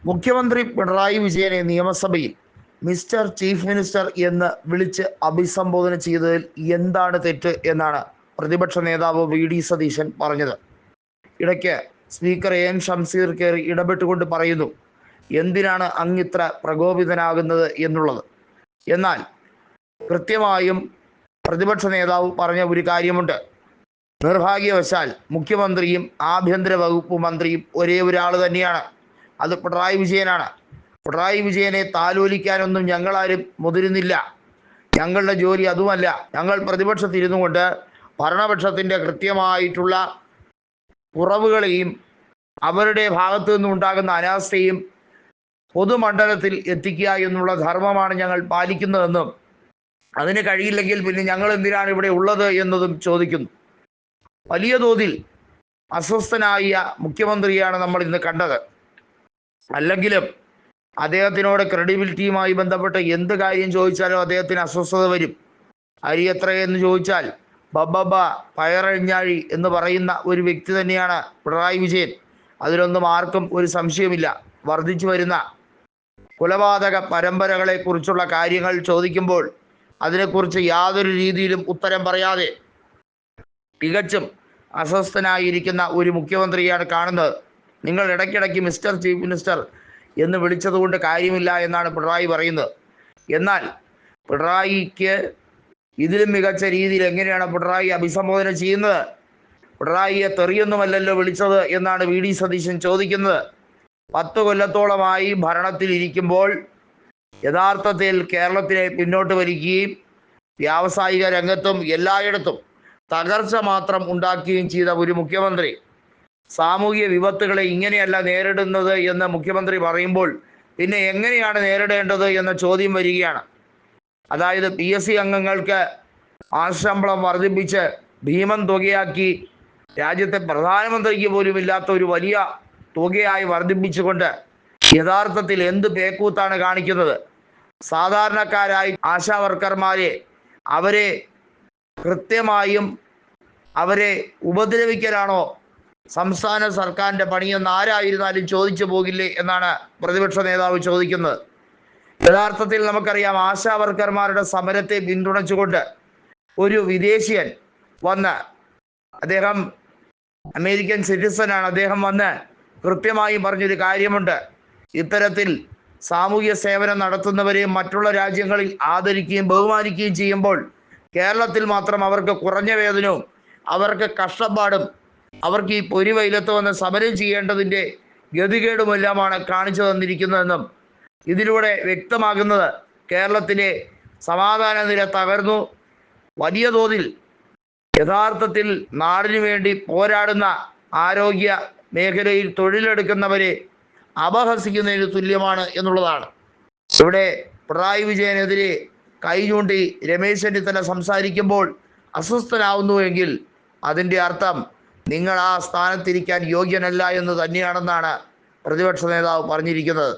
മുഖ്യമന്ത്രി പിണറായി വിജയനെ നിയമസഭയിൽ മിസ്റ്റർ ചീഫ് മിനിസ്റ്റർ എന്ന് വിളിച്ച് അഭിസംബോധന ചെയ്തതിൽ എന്താണ് തെറ്റ് എന്നാണ് പ്രതിപക്ഷ നേതാവ് വി.ഡി. സതീശൻ പറഞ്ഞത്. ഇടയ്ക്ക് സ്പീക്കർ എൻ ഷംസീർ കയറി ഇടപെട്ടുകൊണ്ട് പറയുന്നു, എന്തിനാണ് അങ്ങിത്ര പ്രകോപിതനാകുന്നത് എന്നുള്ളത്. എന്നാൽ കൃത്യമായും പ്രതിപക്ഷ നേതാവ് പറഞ്ഞ ഒരു കാര്യമുണ്ട്. നിർഭാഗ്യവശാൽ മുഖ്യമന്ത്രിയും ആഭ്യന്തര വകുപ്പ് മന്ത്രിയും ഒരേ ഒരാൾ തന്നെയാണ്. അത് പിണറായി വിജയനാണ്. പിണറായി വിജയനെ താലോലിക്കാനൊന്നും ഞങ്ങളാരും മുതിരുന്നില്ല. ഞങ്ങളുടെ ജോലി അതുമല്ല. ഞങ്ങൾ പ്രതിപക്ഷത്തിരുന്നു കൊണ്ട് ഭരണപക്ഷത്തിൻ്റെ കൃത്യമായിട്ടുള്ള കുറവുകളെയും അവരുടെ ഭാഗത്തു നിന്നുണ്ടാകുന്ന അനാസ്ഥയും പൊതുമണ്ഡലത്തിൽ എത്തിക്കുക എന്നുള്ള ധർമ്മമാണ് ഞങ്ങൾ പാലിക്കുന്നതെന്നും അതിന് കഴിയില്ലെങ്കിൽ പിന്നെ ഞങ്ങൾ എന്തിനാണ് ഇവിടെ ഉള്ളത് എന്നതും ചോദിക്കുന്നു. വലിയ തോതിൽ അസ്വസ്ഥനായ മുഖ്യമന്ത്രിയാണ് നമ്മൾ ഇന്ന് കണ്ടത്. അല്ലെങ്കിലും അദ്ദേഹത്തിനോട് ക്രെഡിബിലിറ്റിയുമായി ബന്ധപ്പെട്ട് എന്ത് കാര്യം ചോദിച്ചാലും അദ്ദേഹത്തിന് അസ്വസ്ഥത വരും. അരി എത്രയെന്ന് ചോദിച്ചാൽ ബബ്ബ പയറഴിഞ്ഞാഴി എന്ന് പറയുന്ന ഒരു വ്യക്തി തന്നെയാണ് പിണറായി വിജയൻ. അതിലൊന്നും ആർക്കും ഒരു സംശയമില്ല. വർദ്ധിച്ചു വരുന്ന കൊലപാതക പരമ്പരകളെ കുറിച്ചുള്ള കാര്യങ്ങൾ ചോദിക്കുമ്പോൾ അതിനെക്കുറിച്ച് യാതൊരു രീതിയിലും ഉത്തരം പറയാതെ തികച്ചും അസ്വസ്ഥനായിരിക്കുന്ന ഒരു മുഖ്യമന്ത്രിയാണ് കാണുന്നത്. നിങ്ങൾ ഇടയ്ക്കിടയ്ക്ക് മിസ്റ്റർ ചീഫ് മിനിസ്റ്റർ എന്ന് വിളിച്ചതുകൊണ്ട് കാര്യമില്ല എന്നാണ് പിണറായി പറയുന്നത്. എന്നാൽ പിണറായിക്ക് ഇതിലും മികച്ച രീതിയിൽ എങ്ങനെയാണ് പിണറായി അഭിസംബോധന ചെയ്യുന്നത്? പിണറായിയെ തെറിയൊന്നുമല്ലല്ലോ വിളിച്ചത് എന്നാണ് വി.ഡി. സതീശൻ ചോദിക്കുന്നത്. 10 കൊല്ലത്തോളമായി ഭരണത്തിൽ ഇരിക്കുമ്പോൾ യഥാർത്ഥത്തിൽ കേരളത്തിനെ പിന്നോട്ട് വലിക്കുകയും വ്യാവസായിക രംഗത്തും എല്ലായിടത്തും തകർച്ച മാത്രം ഉണ്ടാക്കുകയും ചെയ്ത ഒരു മുഖ്യമന്ത്രി സാമൂഹിക വിപത്തുകളെ ഇങ്ങനെയല്ല നേരിടുന്നത് എന്ന് മുഖ്യമന്ത്രി പറയുമ്പോൾ പിന്നെ എങ്ങനെയാണ് നേരിടേണ്ടത് എന്ന ചോദ്യം വരികയാണ്. അതായത് PSC അംഗങ്ങൾക്ക് ആശമ്പളം വർദ്ധിപ്പിച്ച് ഭീമൻ തുകയാക്കി രാജ്യത്തെ പ്രധാനമന്ത്രിക്ക് പോലും ഇല്ലാത്ത ഒരു വലിയ തുകയായി വർദ്ധിപ്പിച്ചുകൊണ്ട് യഥാർത്ഥത്തിൽ എന്ത് പേക്കൂത്താണ് കാണിക്കുന്നത്? സാധാരണക്കാരായി ആശാവർക്കർമാരെ അവരെ കൃത്യമായും അവരെ ഉപദ്രവിക്കലാണോ സംസ്ഥാന സർക്കാരിൻ്റെ പണിയെന്ന് ആരായിരുന്നാലും ചോദിച്ചു പോകില്ലേ എന്നാണ് പ്രതിപക്ഷ നേതാവ് ചോദിക്കുന്നത്. യഥാർത്ഥത്തിൽ നമുക്കറിയാം, ആശാവർക്കർമാരുടെ സമരത്തെ പിന്തുണച്ചുകൊണ്ട് ഒരു വിദേശിയൻ വന്ന്, അദ്ദേഹം അമേരിക്കൻ സിറ്റിസനാണ്, അദ്ദേഹം വന്ന് കൃത്യമായും പറഞ്ഞൊരു കാര്യമുണ്ട്. ഇത്തരത്തിൽ സാമൂഹ്യ സേവനം നടത്തുന്നവരെയും മറ്റുള്ള രാജ്യങ്ങളിൽ ആദരിക്കുകയും ബഹുമാനിക്കുകയും ചെയ്യുമ്പോൾ കേരളത്തിൽ മാത്രം അവർക്ക് കുറഞ്ഞ വേതനവും അവർക്ക് കഷ്ടപ്പാടും അവർക്ക് ഈ പൊരിവെയിലത്ത് വന്ന് സമരം ചെയ്യേണ്ടതിൻ്റെ ഗതികേടുമെല്ലാമാണ് കാണിച്ചു തന്നിരിക്കുന്നതെന്നും ഇതിലൂടെ വ്യക്തമാകുന്നത് കേരളത്തിലെ സമാധാന നില തകർന്നു, വലിയ തോതിൽ യഥാർത്ഥത്തിൽ നാടിനു വേണ്ടി പോരാടുന്ന ആരോഗ്യ മേഖലയിൽ തൊഴിലെടുക്കുന്നവരെ അപഹസിക്കുന്നതിന് തുല്യമാണ് എന്നുള്ളതാണ്. ഇവിടെ പിണറായി വിജയനെതിരെ കൈ ചൂണ്ടി രമേശ് ചെന്നിത്തല സംസാരിക്കുമ്പോൾ അസ്വസ്ഥനാവുന്നുവെങ്കിൽ അതിൻ്റെ അർത്ഥം നിങ്ങൾ ആ സ്ഥാനത്തിരിക്കാൻ യോഗ്യനല്ല എന്ന് തന്നെയാണെന്നാണ് പ്രതിപക്ഷ നേതാവ് പറഞ്ഞിരിക്കുന്നത്.